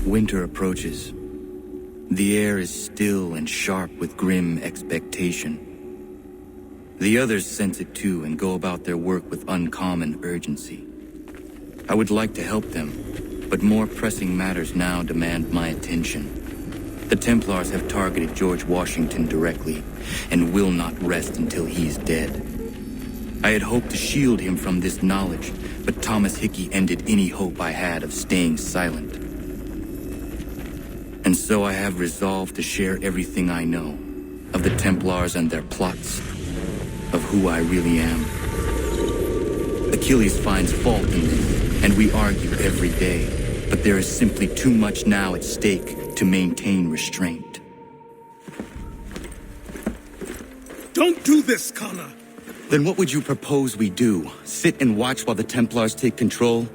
Winter approaches. The air is still and sharp with grim expectation. The others sense it too and go about their work with uncommon urgency. I would like to help them, but more pressing matters now demand my attention. The Templars have targeted George Washington directly, and will not rest until he is dead. I had hoped to shield him from this knowledge, but Thomas Hickey ended any hope I had of staying silent. And so I have resolved to share everything I know, of the Templars and their plots, of who I really am. Achilles finds fault in this, and we argue every day, but there is simply too much now at stake to maintain restraint. Don't do this, Connor! Then what would you propose we do? Sit and watch while the Templars take control?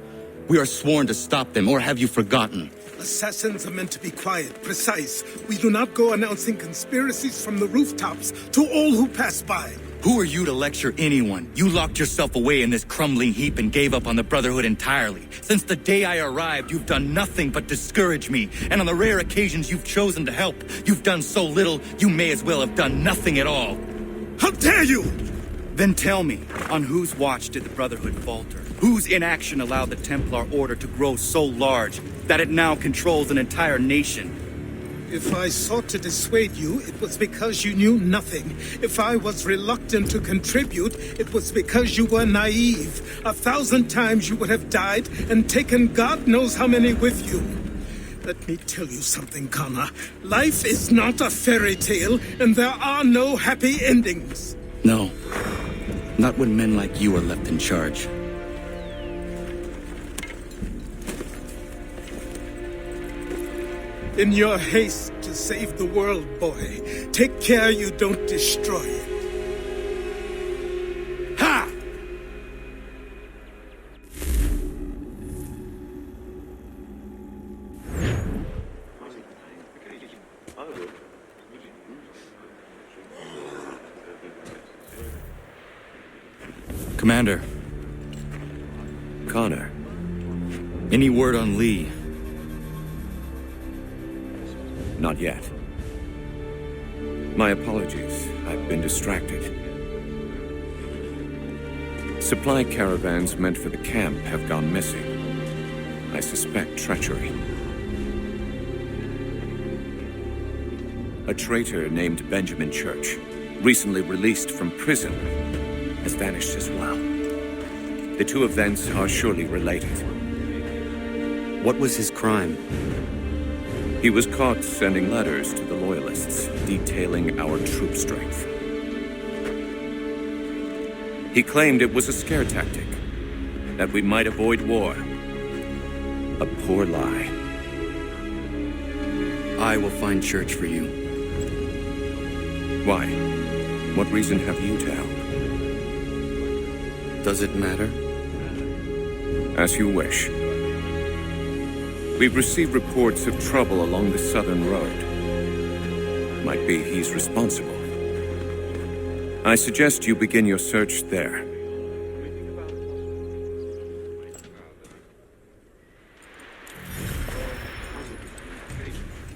We are sworn to stop them, or have you forgotten? Assassins are meant to be quiet, precise. We do not go announcing conspiracies from the rooftops to all who pass by. Who are you to lecture anyone? You locked yourself away in this crumbling heap and gave up on the Brotherhood entirely. Since the day I arrived, you've done nothing but discourage me. And on the rare occasions you've chosen to help, you've done so little, you may as well have done nothing at all. How dare you! Then tell me, on whose watch did the Brotherhood falter? Whose inaction allowed the Templar Order to grow so large that it now controls an entire nation? If I sought to dissuade you, it was because you knew nothing. If I was reluctant to contribute, it was because you were naive. 1,000 times you would have died and taken God knows how many with you. Let me tell you something, Connor. Life is not a fairy tale, and there are no happy endings. No. Not when men like you are left in charge. In your haste to save the world, boy, take care you don't destroy it. Ha! Commander. Connor. Any word on Lee? Not yet. My apologies. I've been distracted. Supply caravans meant for the camp have gone missing. I suspect treachery. A traitor named Benjamin Church, recently released from prison, has vanished as well. The two events are surely related. What was his crime? He was caught sending letters to the Loyalists, detailing our troop strength. He claimed it was a scare tactic, that we might avoid war. A poor lie. I will find Church for you. Why? What reason have you to help? Does it matter? As you wish. We've received reports of trouble along the southern road. Might be he's responsible. I suggest you begin your search there.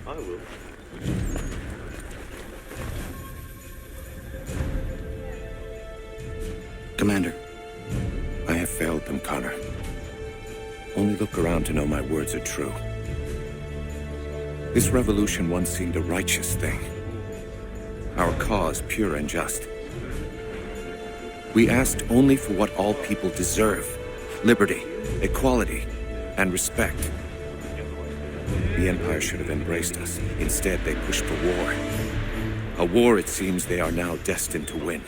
I will. Commander. I have failed them, Connor. Only look around to know my words are true. This revolution once seemed a righteous thing. Our cause pure and just. We asked only for what all people deserve. Liberty, equality, and respect. The Empire should have embraced us. Instead, they pushed for war. A war, it seems, they are now destined to win.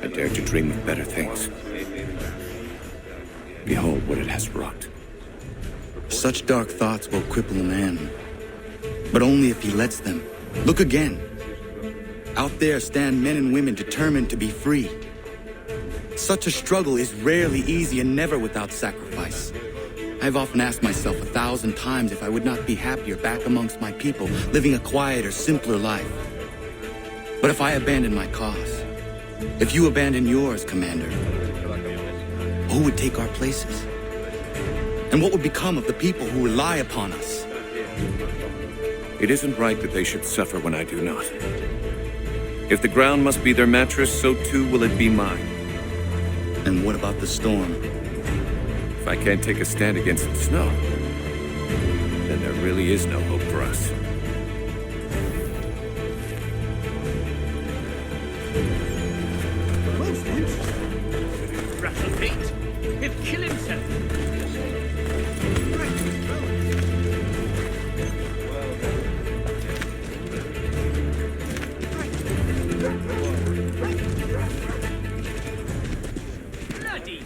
I dared to dream of better things. Behold what it has wrought. Such dark thoughts will cripple a man. But only if he lets them. Look again. Out there stand men and women determined to be free. Such a struggle is rarely easy and never without sacrifice. I've often asked myself 1,000 times if I would not be happier back amongst my people, living a quieter, simpler life. But if I abandon my cause, if you abandon yours, Commander, who would take our places? And what would become of the people who rely upon us? It isn't right that they should suffer when I do not. If the ground must be their mattress, so too will it be mine. And what about the storm? If I can't take a stand against the snow, then there really is no hope for us. Most interesting. Rattle Pete. He'll kill himself. Bloody.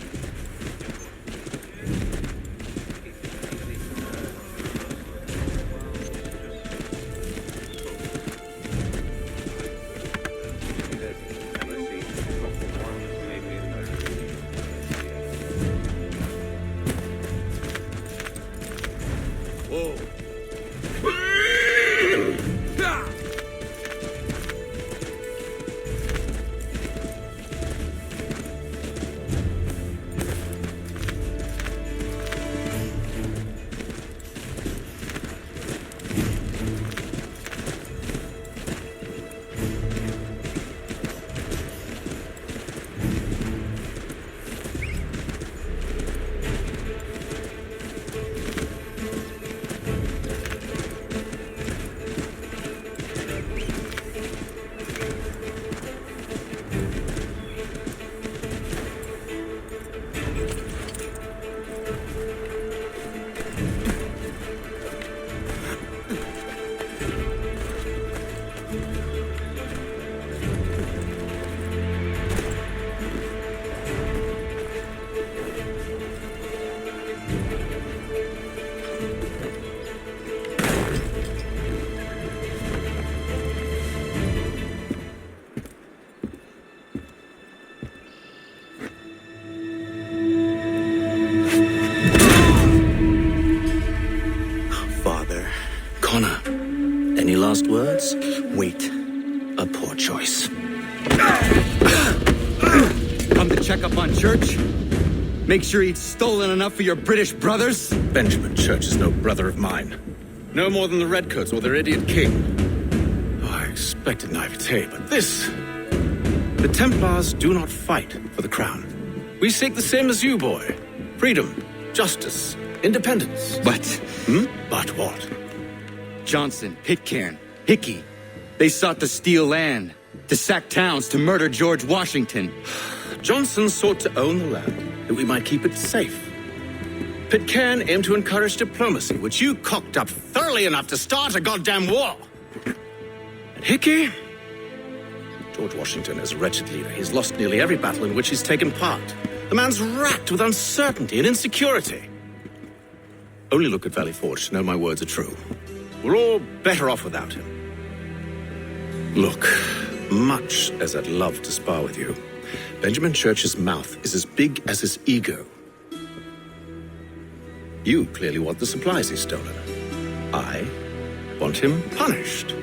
Last words? Wait. A poor choice. Come to check up on Church? Make sure he'd stolen enough for your British brothers? Benjamin Church is no brother of mine. No more than the Redcoats or their idiot king. Oh, I expected naivete, but this... The Templars do not fight for the crown. We seek the same as you, boy. Freedom, justice, independence. But... But what? Johnson, Pitcairn, Hickey, they sought to steal land, to sack towns, to murder George Washington. Johnson sought to own the land, that we might keep it safe. Pitcairn aimed to encourage diplomacy, which you cocked up thoroughly enough to start a goddamn war. And Hickey? George Washington is a wretched leader. He's lost nearly every battle in which he's taken part. The man's racked with uncertainty and insecurity. Only look at Valley Forge to know my words are true. We're all better off without him. Look, much as I'd love to spar with you, Benjamin Church's mouth is as big as his ego. You clearly want the supplies he's stolen. I want him punished.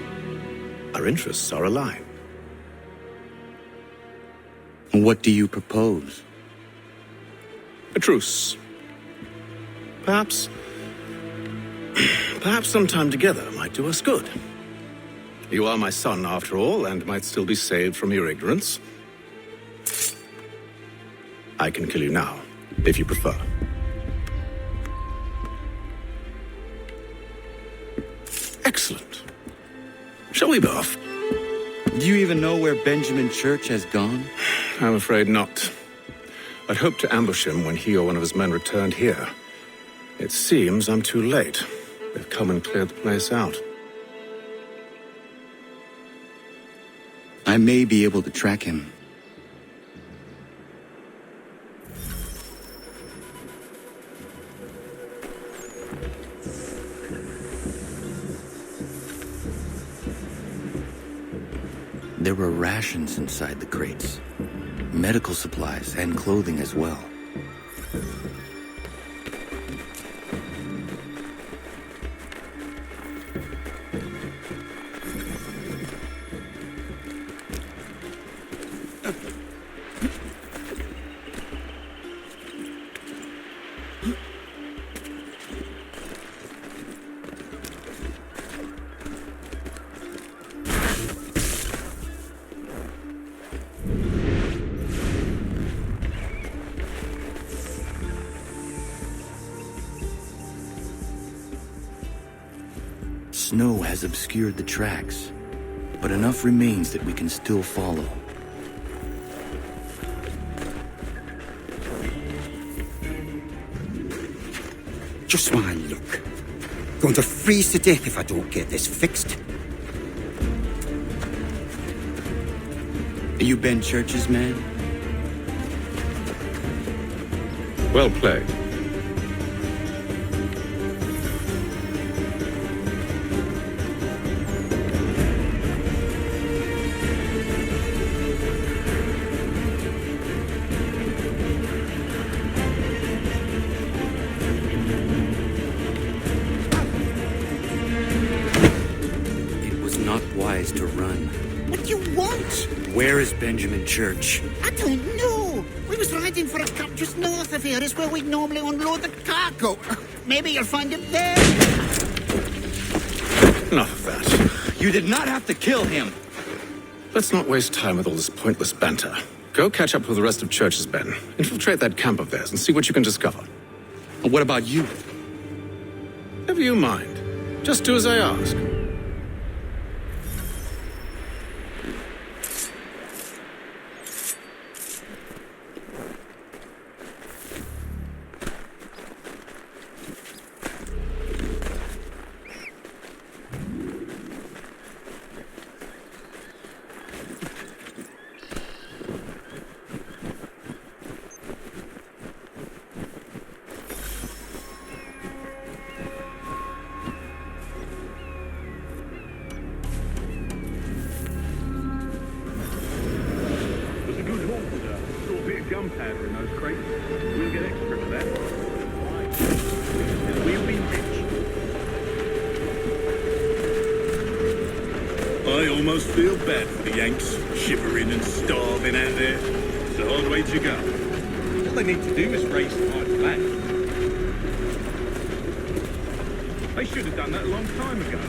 Our interests are aligned. What do you propose? A truce. Perhaps some time together might do us good. You are my son, after all, and might still be saved from your ignorance. I can kill you now, if you prefer. Excellent. Shall we be off? Do you even know where Benjamin Church has gone? I'm afraid not. I'd hoped to ambush him when he or one of his men returned here. It seems I'm too late. They've come and cleared the place out. I may be able to track him. There were rations inside the crates, medical supplies and clothing as well. Snow has obscured the tracks, but enough remains that we can still follow. Just my luck. Going to freeze to death if I don't get this fixed. Are you Ben Church's man? Well played. It was not wise to run. What do you want? Where is Benjamin Church? I don't know. We was riding for a camp just north of here. Is where we'd normally unload the cargo. Maybe you'll find him there. Enough of that. You did not have to kill him! Let's not waste time with all this pointless banter. Go catch up with the rest of Church's men. Infiltrate that camp of theirs and see what you can discover. And what about you? Never you mind. Just do as I ask. Gunpowder in those crates. We'll get extra for that. We'll be rich. I almost feel bad for the Yanks, shivering and starving out there. It's a hard way to go. All they need to do is raise the white flag. They should have done that a long time ago.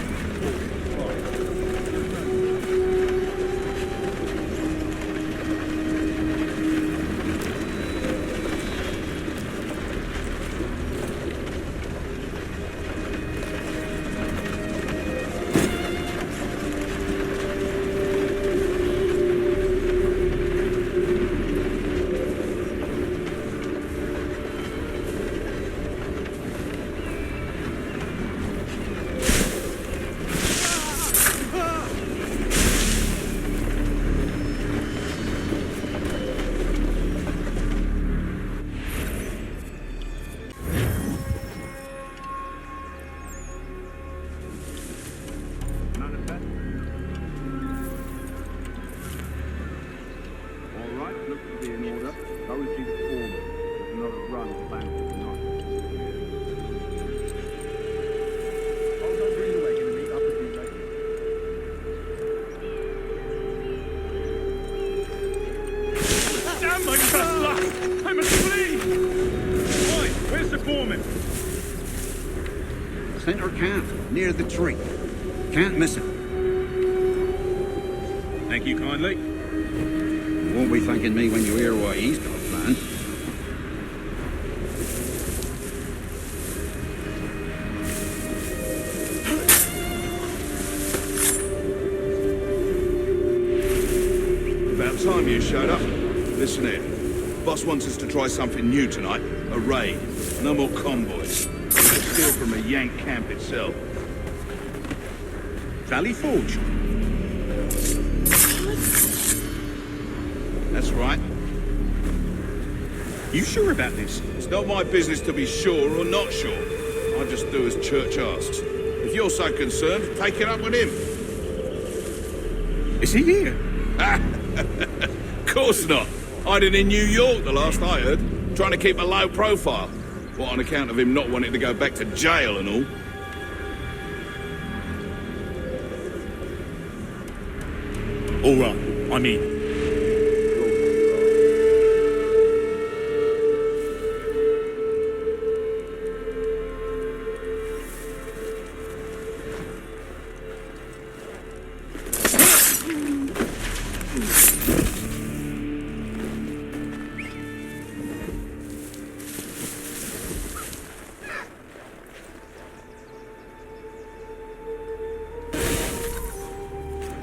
Center camp, near the tree. Can't miss him. Thank you kindly. You won't be thanking me when you hear what he's got planned. About time you showed up. Listen here. Boss wants us to try something new tonight. A raid. No more convoys. Steal from a Yank camp itself. Valley Forge. That's right. You sure about this? It's not my business to be sure or not sure. I just do as Church asks. If you're so concerned, take it up with him. Is he here? Of course not. Hiding in New York, the last I heard. Trying to keep a low profile. What, on account of him not wanting to go back to jail and all? All right, I'm in.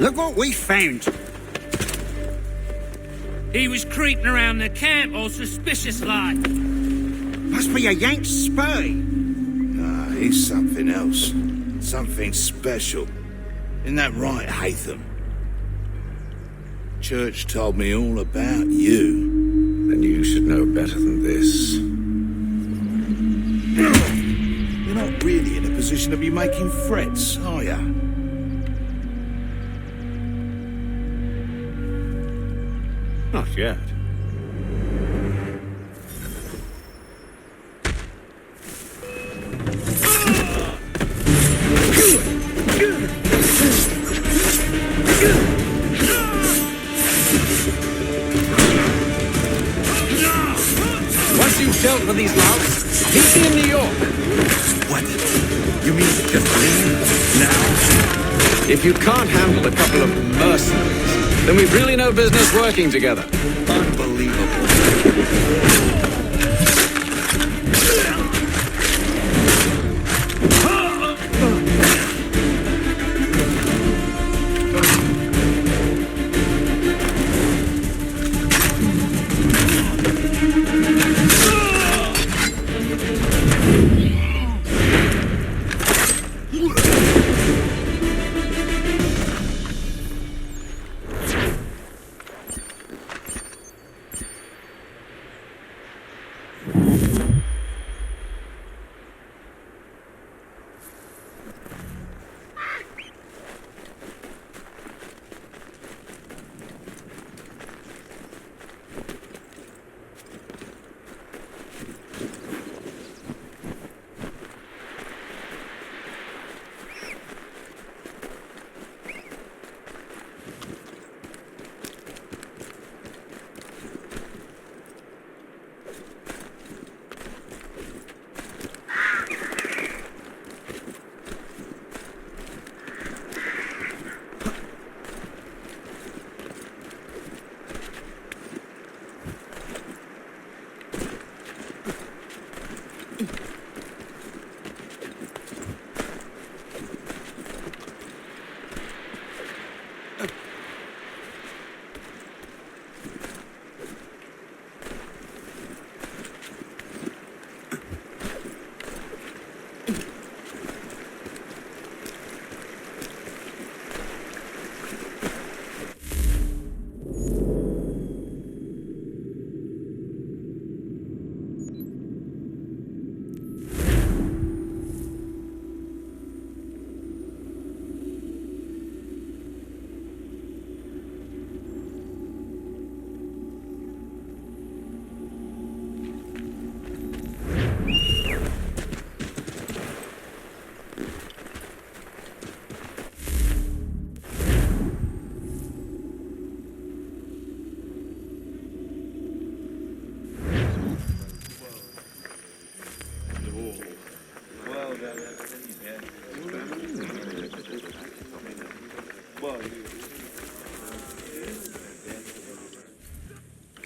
Look what we found. He was creeping around the camp all suspicious like. Must be a Yank spy. Ah, he's something else. Something special. Isn't that right, Hatham? Church told me all about you. Then you should know better than this. You're not really in a position to be making threats, are ya? Not yet. Once you've dealt with these louts, meet me in New York. What? You mean just leave now? If you can't handle a couple of mercenaries, then we've really no business working together. Unbelievable.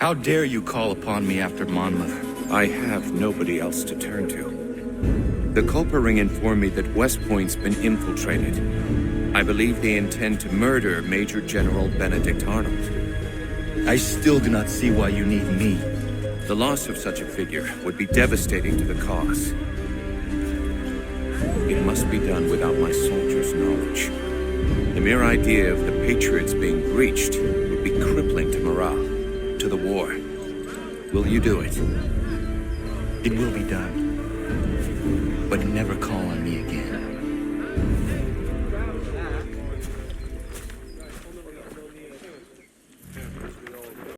How dare you call upon me after Monmouth? I have nobody else to turn to. The Culper Ring informed me that West Point's been infiltrated. I believe they intend to murder Major General Benedict Arnold. I still do not see why you need me. The loss of such a figure would be devastating to the cause. It must be done without my soldiers' knowledge. The mere idea of the Patriots being breached would be crippling to morale, to the war. Will you do it? It will be done. But never call on me.